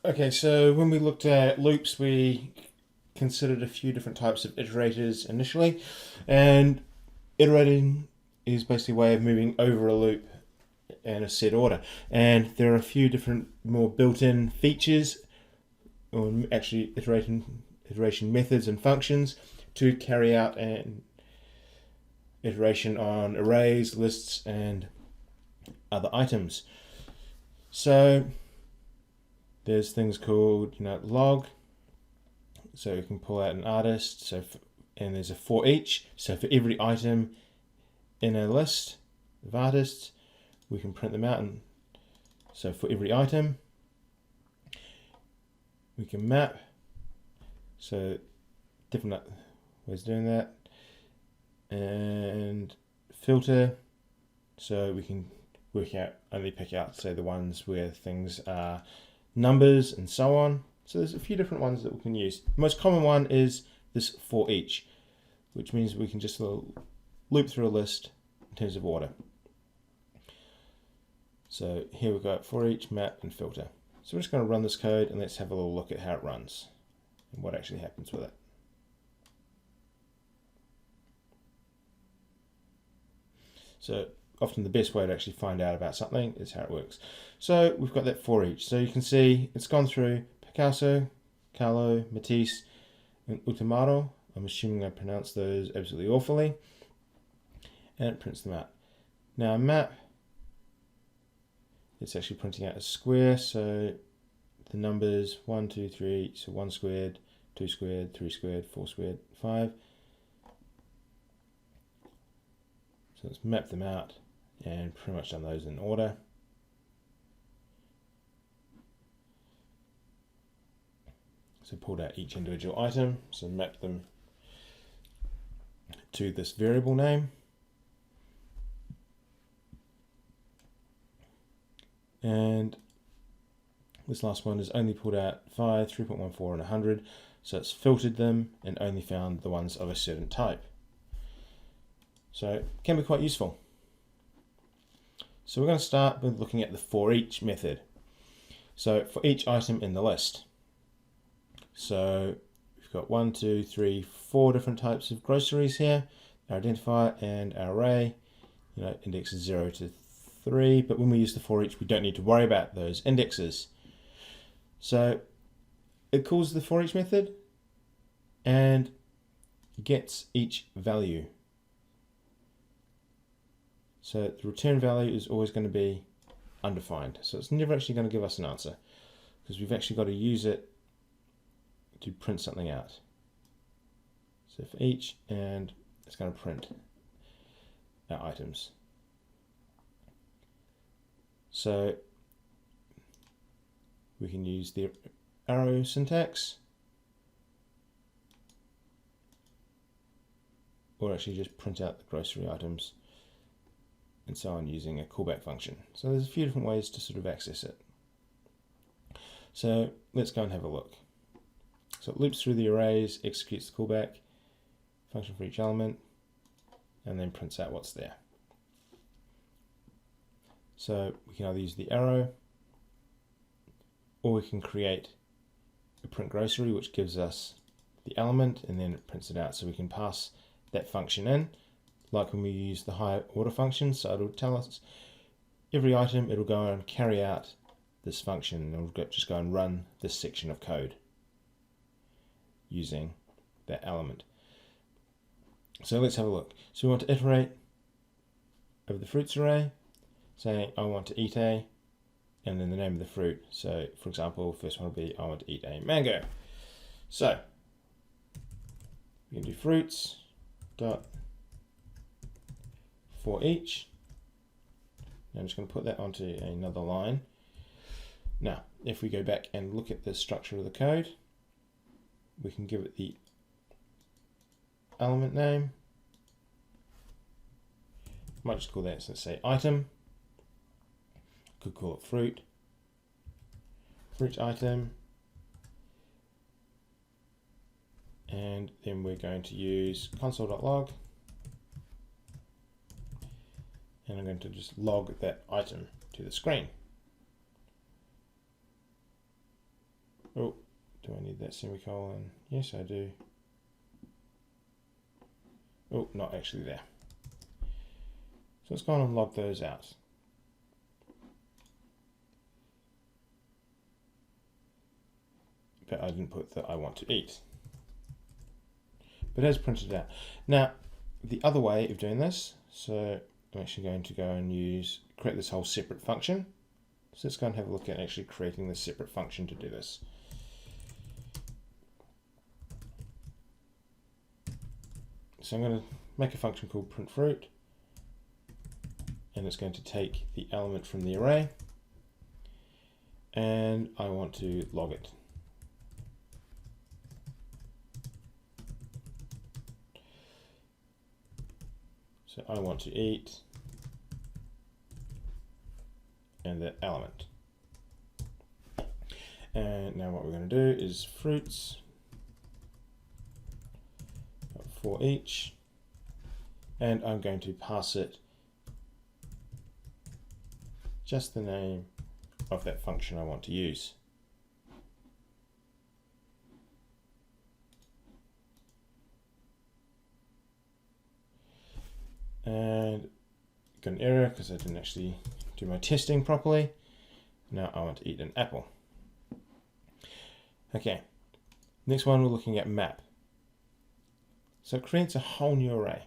Okay, so when we looked at loops, we considered a few different types of iterators initially, and iterating is basically a way of moving over a loop in a set order. And there are a few different more built-in features, or actually iteration methods and functions to carry out an iteration on arrays, lists, and other items. So there's things called log. So you can pull out an artist. And there's a ForEach. So for every item in a list of artists, we can print them out. And so for every item, we can map. So different ways of doing that. And filter. So we can only pick out, say, the ones where things are numbers and so on. So there's a few different ones that we can use. The most common one is this ForEach, which means we can just loop through a list in terms of order. So here we've got ForEach, map, and filter. So we're just going to run this code and let's have a little look at how it runs and what actually happens with it. So often the best way to actually find out about something is how it works. So we've got that ForEach. So you can see it's gone through Picasso, Carlo, Matisse, and Utamaro. I'm assuming I pronounced those absolutely awfully. And it prints them out. Now map, it's actually printing out a square. So the numbers 1, 2, 3, so 1 squared, 2 squared, 3 squared, 4 squared, 5. So let's map them out and pretty much done those in order. So pulled out each individual item, so mapped them to this variable name. And this last one is only pulled out 5, 3.14 and 100. So it's filtered them and only found the ones of a certain type. So it can be quite useful. So we're going to start with looking at the ForEach method. So for each item in the list. So we've got 1, 2, 3, 4 different types of groceries here. Our identifier and our array, indexes 0 to 3. But when we use the ForEach, we don't need to worry about those indexes. So it calls the ForEach method and gets each value. So the return value is always going to be undefined. So it's never actually going to give us an answer because we've actually got to use it to print something out. So for each, and it's going to print our items. So we can use the arrow syntax, or actually just print out the grocery items and so on using a callback function. So there's a few different ways to sort of access it. So let's go and have a look. So it loops through the arrays, executes the callback function for each element, and then prints out what's there. So we can either use the arrow, or we can create a print grocery, which gives us the element, and then it prints it out. So we can pass that function in, like when we use the higher order function. So it'll tell us every item, it'll go and carry out this function, and it'll just go and run this section of code using that element. So let's have a look. So we want to iterate over the fruits array, saying I want to eat a, and then the name of the fruit. So for example, first one will be I want to eat a mango. So we can do fruits dot for each. I'm just going to put that onto another line. Now, if we go back and look at the structure of the code, we can give it the element name. Might just call that, so let's say item. Could call it fruit item. And then we're going to use console.log. And I'm going to just log that item to the screen. Oh, do I need that semicolon? Yes, I do. Oh, not actually there. So let's go on and log those out. But I didn't put that I want to eat. But it has printed out. Now, the other way of doing this, so I'm actually going to go and create this whole separate function. So let's go and have a look at actually creating this separate function to do this. So I'm going to make a function called printFruit, and it's going to take the element from the array, and I want to log it. So I want to eat, and the element. And now what we're going to do is fruits ForEach, and I'm going to pass it just the name of that function I want to use. And got an error because I didn't actually do my testing properly. Now I want to eat an apple. Okay, next one we're looking at map. So it creates a whole new array.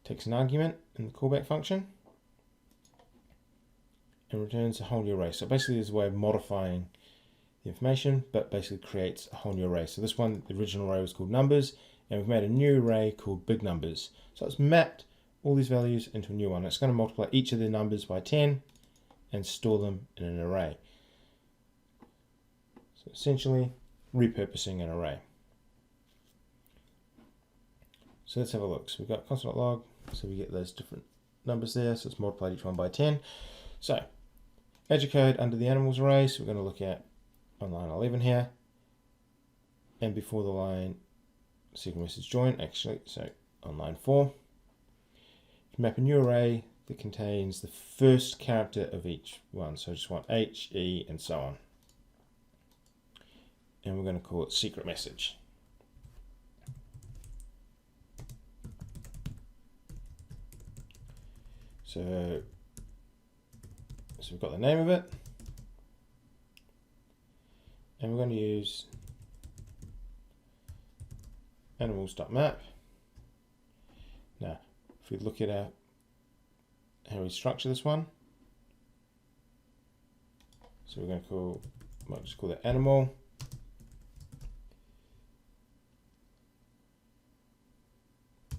Takes an argument in the callback function and returns a whole new array. So basically there's a way of modifying the information, but basically creates a whole new array. So this one, the original array was called numbers, and we've made a new array called big numbers. So it's mapped all these values into a new one. It's going to multiply each of the numbers by 10 and store them in an array. So essentially repurposing an array. So let's have a look. So we've got console.log, so we get those different numbers there. So it's multiplied each one by 10. So add your code under the animals array. So we're going to look at on line 11 here, and before the line second message join, actually, so on line 4, map a new array that contains the first character of each one. So I just want H, E, and so on. And we're going to call it secret message. So we've got the name of it, and we're going to use animals.map. Now, if we look at how we structure this one, so we're going to might just call it animal. So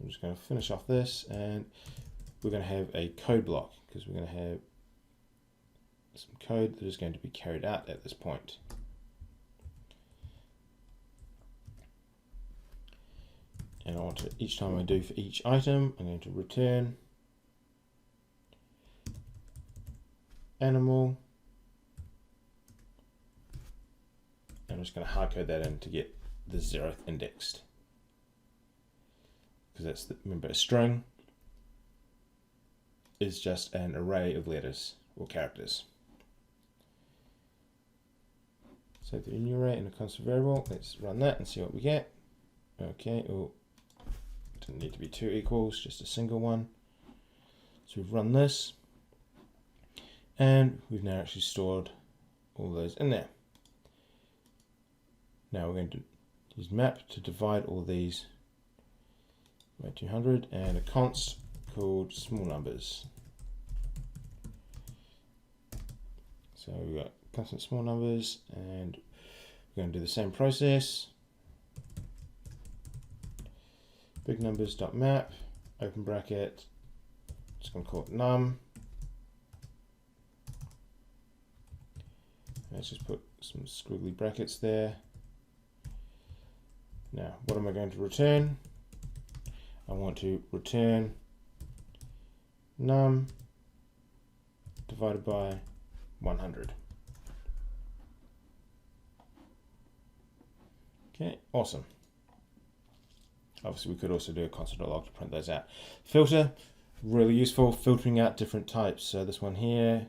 I'm just going to finish off this, and we're going to have a code block because we're going to have some code that is going to be carried out at this point. And I want to, each time I do for each item, I'm going to return animal. And I'm just going to hard code that in to get the 0th indexed. Because that's, remember, a string is just an array of letters or characters. So the new array in a constant variable, let's run that and see what we get. Okay, oh, didn't need to be 2 equals, just a single one. So we've run this, and we've now actually stored all those in there. Now we're going to use map to divide all these by 200 and a const called small numbers. So we've got constant small numbers, and we're going to do the same process. Big numbers.map, open bracket, just going to call it num. Let's just put some squiggly brackets there. Now, what am I going to return? I want to return num divided by 100. Okay, awesome. Obviously, we could also do a console.log to print those out. Filter, really useful, filtering out different types. So this one here,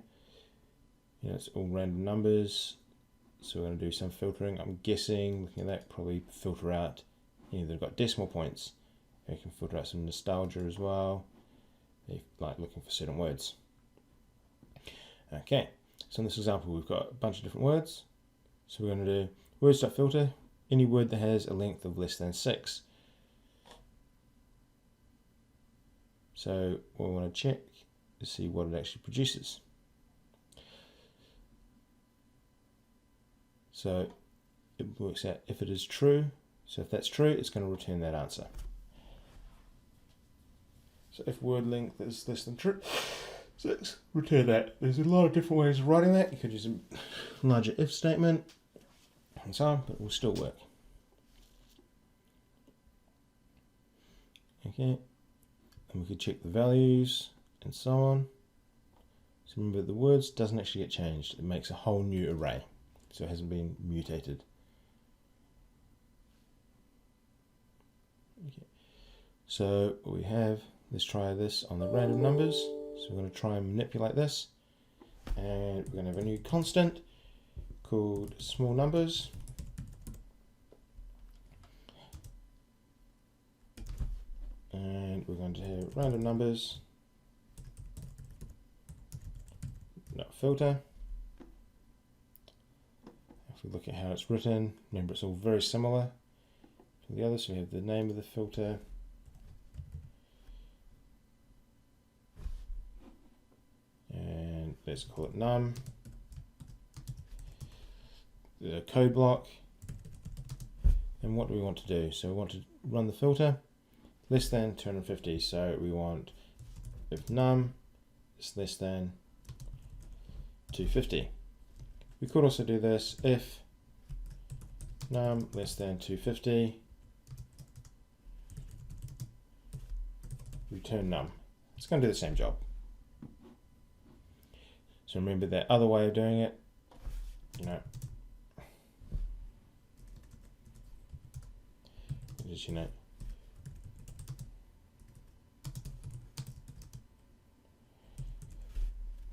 it's all random numbers. So we're going to do some filtering. I'm guessing, looking at that, probably filter out any that have got decimal points. You can filter out some nostalgia as well, if like looking for certain words. Okay, so in this example we've got a bunch of different words. So we're going to do words.filter, any word that has a length of less than 6. So what we want to check is see what it actually produces. So it works out if it is true. So if that's true, it's going to return that answer. So if word length is less than true, 6, return that. There's a lot of different ways of writing that. You could use a larger if statement and so on, but it will still work. Okay, and we could check the values and so on. So remember, the words doesn't actually get changed. It makes a whole new array. So it hasn't been mutated. Okay. So we have, let's try this on the random numbers. So we're going to try and manipulate this. And we're going to have a new constant called small numbers. And we're going to have random numbers, not filter. If we look at how it's written, remember it's all very similar to the others. So we have the name of the filter, and let's call it num, the code block, and what do we want to do? So we want to run the filter less than 250. So we want if num is less than 250. We could also do this if num less than 250, return num. It's going to do the same job. So remember that other way of doing it, just, and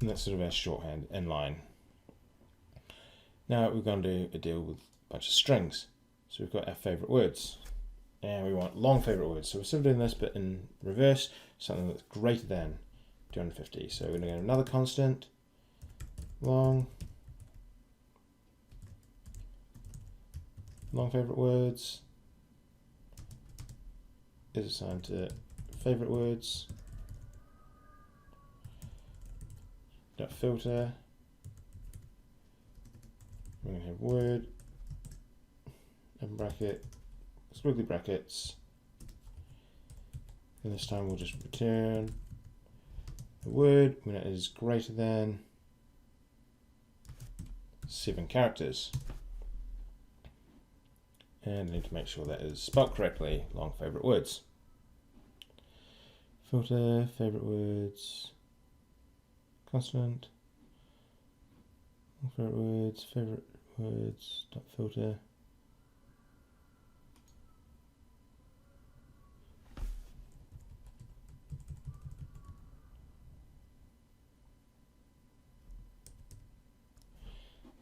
that's sort of our shorthand inline. Now we're going to do a deal with a bunch of strings. So we've got our favorite words, and we want long favorite words. So we're still doing this, but in reverse, something that's greater than 250. So we're going to get another constant, long favorite words is assigned to favorite words. Dot filter. We're going to have word, open bracket, squiggly brackets, and this time we'll just return the word when it is greater than 7 characters. And I need to make sure that is spelled correctly, long favorite words. Filter, favorite words, constant, favorite words, dot filter.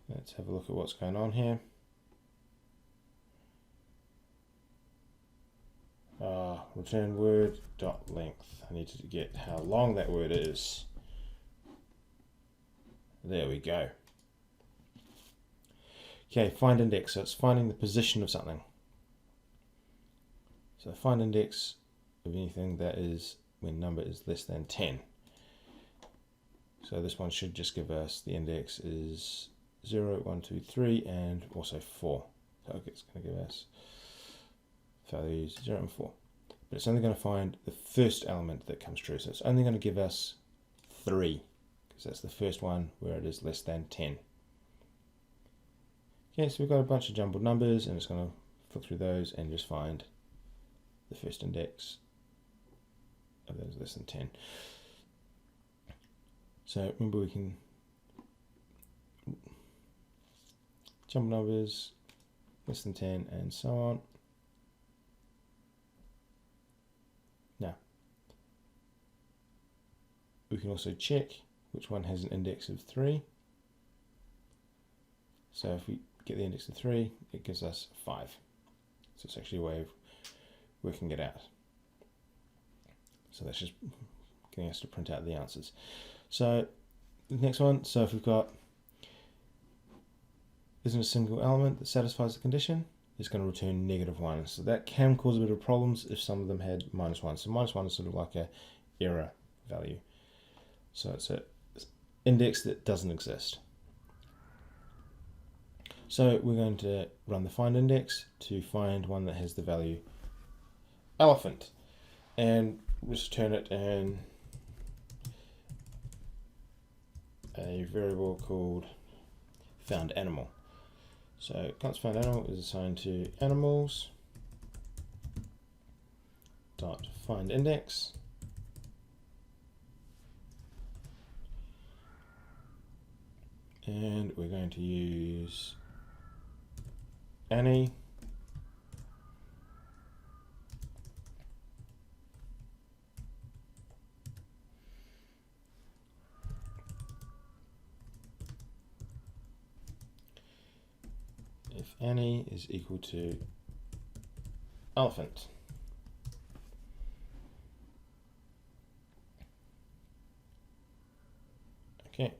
Let's have a look at what's going on here. Return word dot length. I need to get how long that word is. There we go. Okay, find index. So it's finding the position of something. So find index of anything that is when number is less than 10. So this one should just give us the index is 0, 1, 2, 3, and also 4. So it's going to give us values 0 and 4. But it's only going to find the first element that comes true. So it's only going to give us 3, because that's the first one where it is less than 10. Okay, so we've got a bunch of jumbled numbers, and it's going to flick through those and just find the first index of those less than 10. So remember, we can jumble numbers, less than 10, and so on. Now, we can also check which one has an index of 3. So if we get the index of 3, it gives us 5. So it's actually a way of working it out. So that's just getting us to print out the answers. So the next one, so if we've got isn't a single element that satisfies the condition, it's going to return -1. So that can cause a bit of problems if some of them had -1. So -1 is sort of like a error value. So it's an index that doesn't exist. So we're going to run the find index to find one that has the value elephant, and return it in a variable called found animal. So const found animal is assigned to animals dot find index, and we're going to use Annie if Annie is equal to elephant. Okay,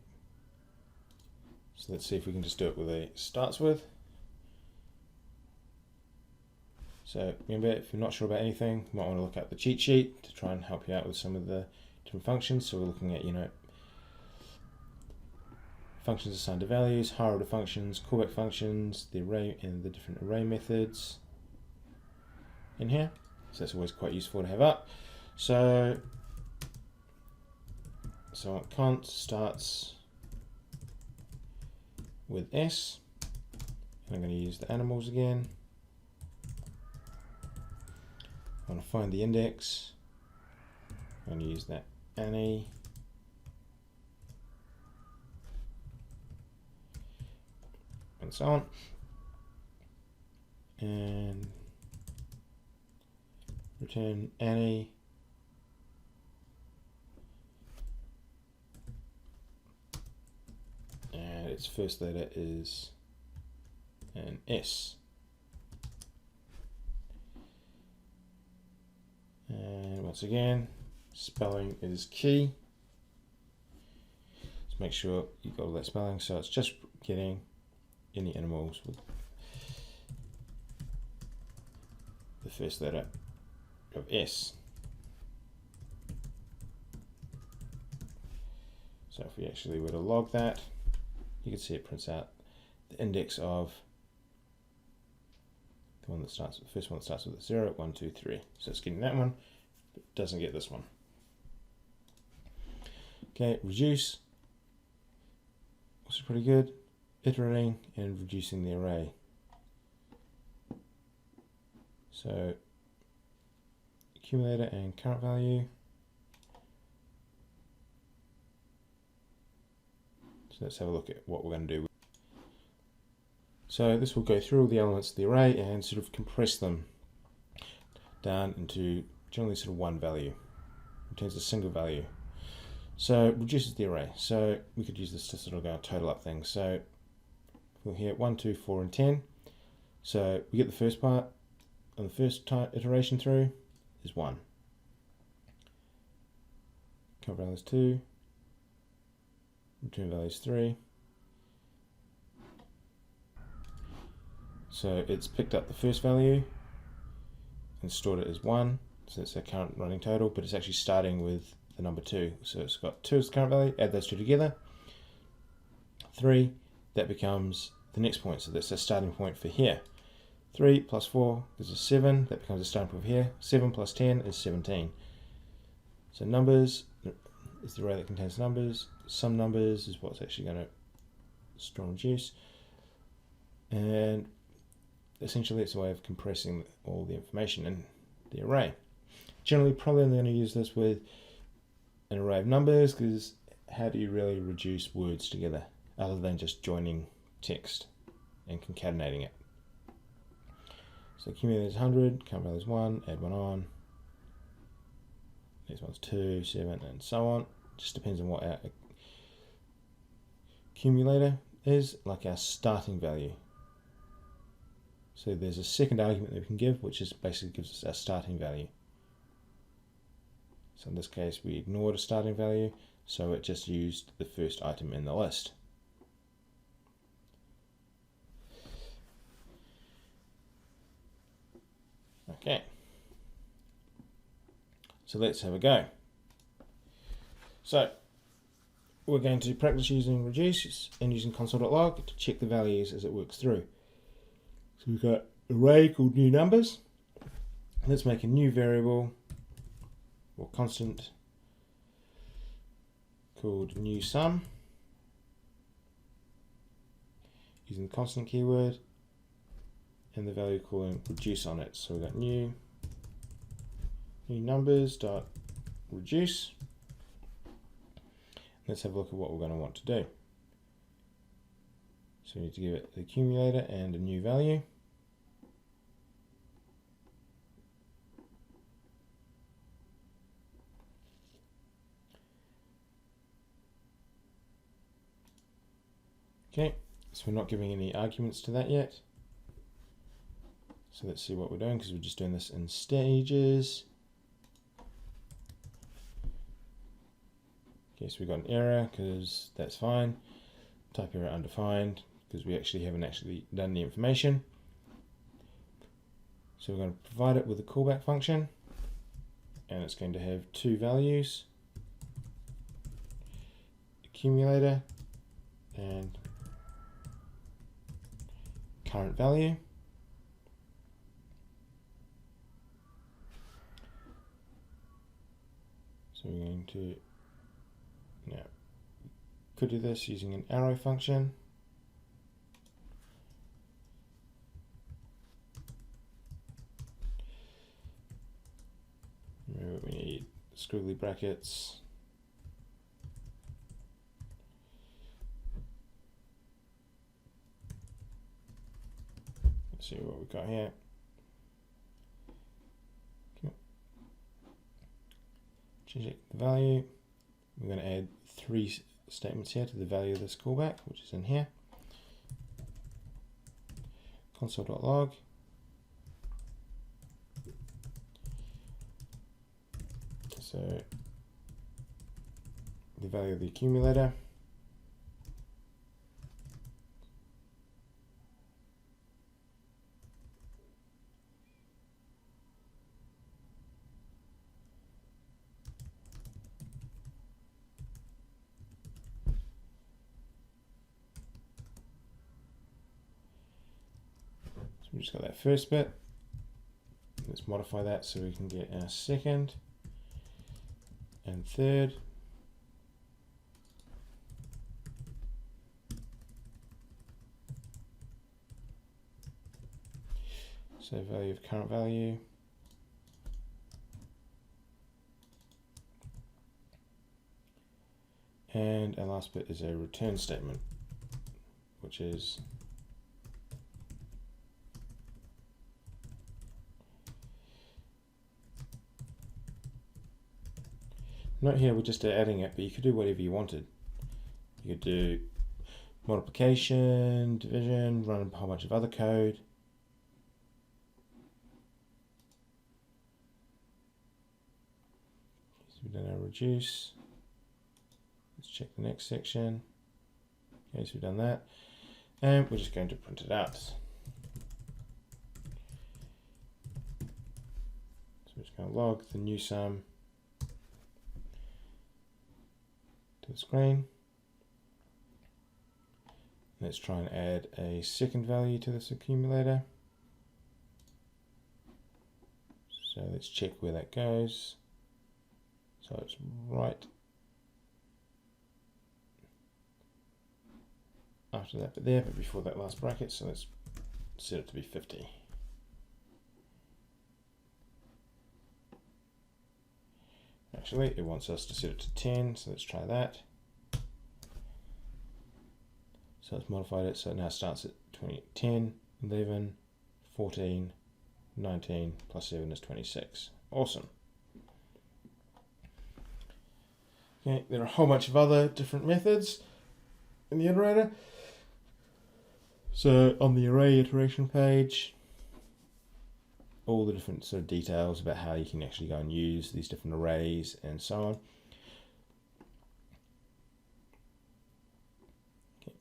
so let's see if we can just do it with a starts with. So remember, if you're not sure about anything, you might want to look at the cheat sheet to try and help you out with some of the different functions. So we're looking at, functions assigned to values, higher order functions, callback functions, the array and the different array methods in here. So that's always quite useful to have up. So const starts with S, and I'm going to use the animals again. I want to find the index. I'm going to use that Annie. And so on. And return Annie. And its first letter is an S. And once again, spelling is key. Let's make sure you got all that spelling. So it's just getting any animals with the first letter of S. So if we actually were to log that, you can see it prints out the index of the one that starts with the first one that starts with a 0, 1, 2, 3. So it's getting that one, but it doesn't get this one. Okay, reduce, which is pretty good. Iterating and reducing the array. So accumulator and current value. So let's have a look at what we're going to do. So this will go through all the elements of the array and sort of compress them down into generally sort of one value. Returns a single value. So reduces the array. So we could use this to sort of go total up things. So we'll here 1, 2, 4, and 10. So we get the first part on the first iteration through is 1. Current value is 2. Return value is 3. So it's picked up the first value and stored it as 1. So it's our current running total, but it's actually starting with the number 2. So it's got 2 as the current value, add those two together. 3, that becomes the next point. So that's a starting point for here. 3 plus 4 is a 7, that becomes a starting point for here. 7 plus 10 is 17. So numbers is the array that contains numbers. Some numbers is what's actually going to store and reduce. And essentially it's a way of compressing all the information in the array. Generally, probably only going to use this with an array of numbers, because how do you really reduce words together other than just joining text and concatenating it? So accumulator is 100, current value is 1, add 1 on. Next one's 2, 7, and so on. Just depends on what our accumulator is like our starting value. So there's a second argument that we can give, which is basically gives us our starting value. So in this case, we ignored a starting value, so it just used the first item in the list. Okay. So let's have a go. So we're going to practice using reduce and using console.log to check the values as it works through. So we've got an array called new numbers. Let's make a new variable or constant called new sum using the constant keyword and the value calling reduce on it. So we've got new numbers dot reduce. Let's have a look at what we're going to want to do. So we need to give it the accumulator and a new value. Okay, so we're not giving any arguments to that yet. So let's see what we're doing, because we're just doing this in stages. Okay, so we got an error because that's fine. Type error undefined because we actually haven't actually done the information. So we're going to provide it with a callback function, and it's going to have two values, accumulator and current value. So we're going to now could do this using an arrow function. Remember, we need squiggly brackets. Let's see what we've got here. Check the value. We're going to add three statements here to the value of this callback, which is in here. Console.log. So the value of the accumulator. We just got that first bit. Let's modify that so we can get our second and third. So value of current value. And our last bit is a return statement, which is note here we're just adding it, but you could do whatever you wanted. You could do multiplication, division, run a whole bunch of other code. So we've done our reduce. Let's check the next section. Okay, so we've done that. And we're just going to print it out. So we're just going to log the new sum to the screen. Let's try and add a second value to this accumulator. So let's check where that goes. So it's right after that bit there, but before that last bracket. So let's set it to be 50. Actually, it wants us to set it to 10, so let's try that. So it's modified it, so it now starts at 10, 11, 14, 19, plus 7 is 26. Awesome. Okay, there are a whole bunch of other different methods in the iterator. So on the array iteration page, all the different sort of details about how you can actually go and use these different arrays and so on. Okay.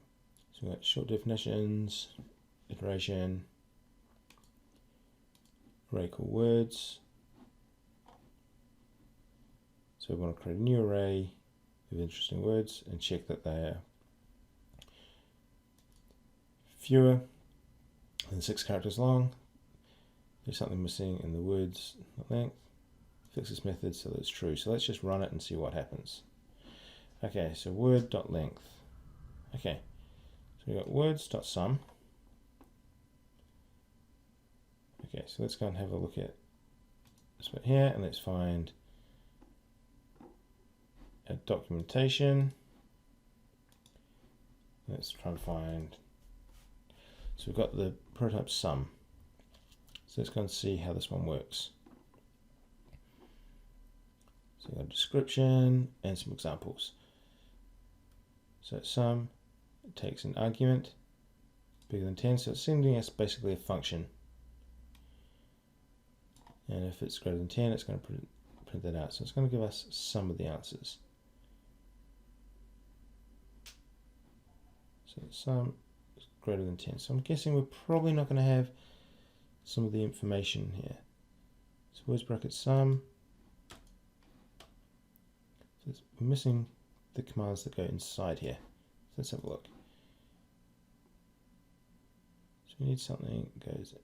So we've got short definitions, iteration, array called words. So we want to create a new array of interesting words and check that they are fewer than 6 characters long. There's something missing in the words length. Fix this method so that it's true. So let's just run it and see what happens. Okay, so word.length. Okay, so we've got words.sum. Okay, so let's go and have a look at this bit here and let's find a documentation. Let's try and find, so we've got the prototype sum. So let's go and see how this one works. So we've got a description and some examples. So sum, it takes an argument bigger than 10, so it's sending us basically a function. And if it's greater than 10, it's going to print that out. So it's going to give us some of the answers. So sum is greater than 10. So I'm guessing we're probably not going to have some of the information here. So words bracket sum. So we're missing the commands that go inside here. So let's have a look. So we need something that goes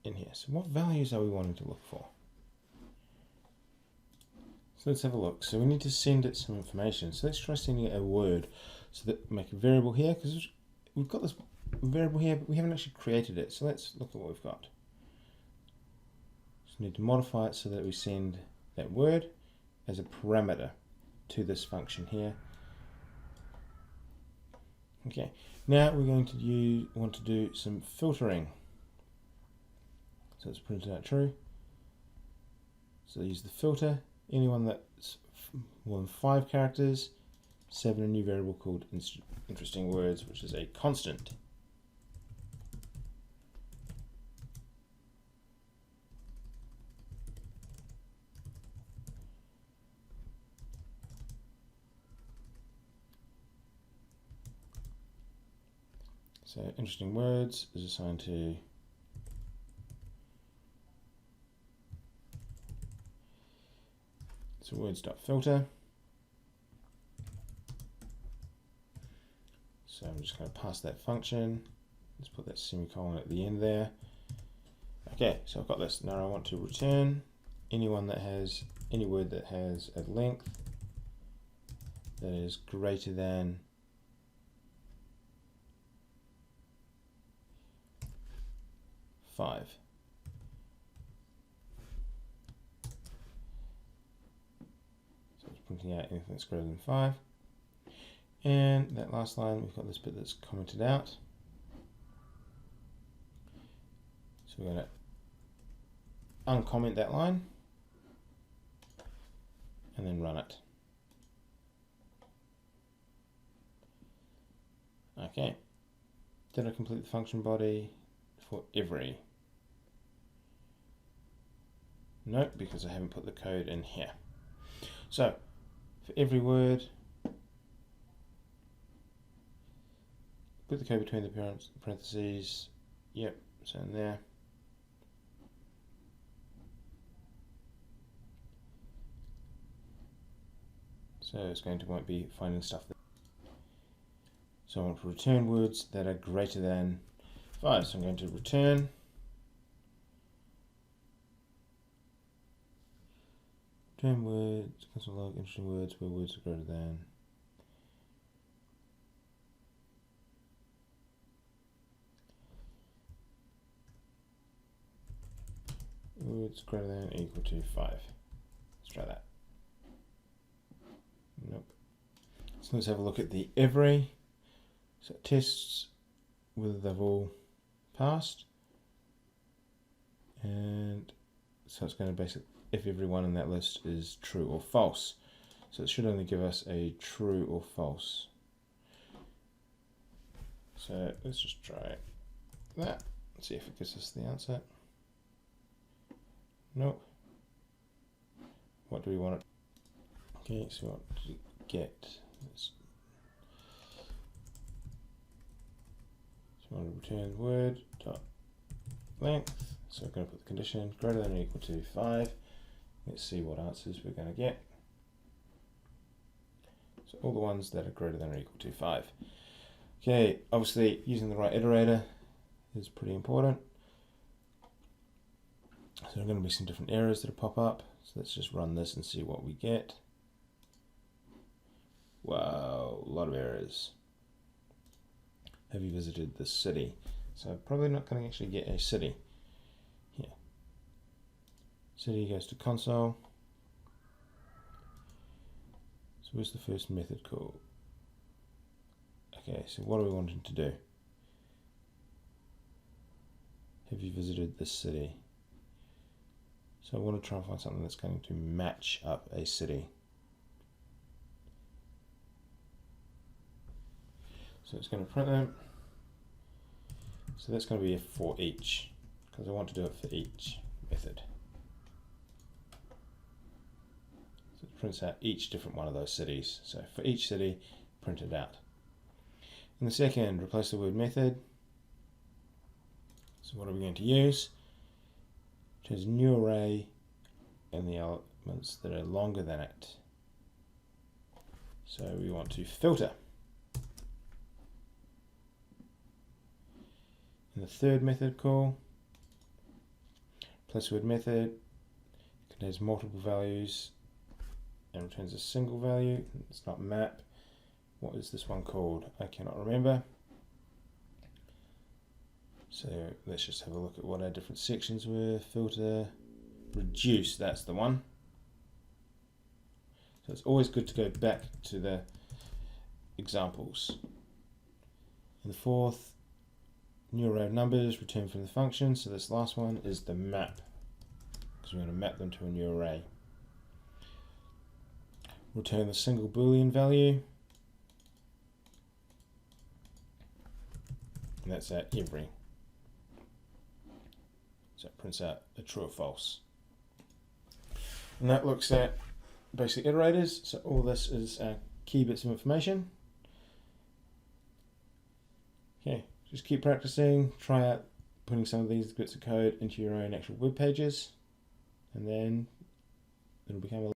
in here. So what values are we wanting to look for? So let's have a look. So we need to send it some information. So let's try sending it a word. So that make a variable here, because we've got this variable here, but we haven't actually created it. So let's look at what we've got. So we need to modify it so that we send that word as a parameter to this function here. Okay, now we're going to want to do some filtering. So let's print it out true. So use the filter, anyone that's more than 5 characters, 7 a new variable called interesting words, which is a constant. So interesting words is assigned to words.filter. So I'm just going to pass that function. Let's put that semicolon at the end there. Okay, so I've got this. Now I want to return any word that has a length that is greater than 5. So it's printing out anything that's greater than 5. And that last line, we've got this bit that's commented out. So we're going to uncomment that line and then run it. Okay. Did I complete the function body for every? Nope, because I haven't put the code in here. So for every word, put the code between the parentheses. Yep, so in there. So it's going to won't be finding stuff there. So I want to return words that are greater than 5. So I'm going to return words, console log, interesting words where words are greater than words greater than equal to 5. Let's try that. Nope. So let's have a look at the every. So it tests whether they've all passed. And so it's going to basically, if everyone in that list is true or false. So it should only give us a true or false. So let's just try that. Let's see if it gives us the answer. Nope. What do we want it? Okay, so what to get? So we want to return word dot length. So we're going to put the condition greater than or equal to 5. Let's see what answers we're going to get. So all the ones that are greater than or equal to 5. Okay, obviously using the right iterator is pretty important. So there are going to be some different errors that pop up. So let's just run this and see what we get. Wow, a lot of errors. Have you visited this city? So probably not going to actually get a city. Here. City goes to console. So where's the first method called? Okay, so what are we wanting to do? Have you visited this city? So I want to try and find something that's going to match up a city. So it's going to print them. So that's going to be a for each, because I want to do it for each method. So it prints out each different one of those cities. So for each city, print it out. In the second, replace the word method. So what are we going to use? Choose new array and the elements that are longer than it. So we want to filter. In the third method call, replace the word method, contains multiple values and returns a single value. It's not map. What is this one called? I cannot remember. So let's just have a look at what our different sections were. Filter, reduce, that's the one. So it's always good to go back to the examples. In the fourth, new array of numbers return from the function. So this last one is the map, because we're going to map them to a new array. Return the single Boolean value. And that's our every. So it prints out a true or false. And that looks at basic iterators. So all this is key bits of information. Okay, just keep practicing. Try out putting some of these bits of code into your own actual web pages, and then it'll become a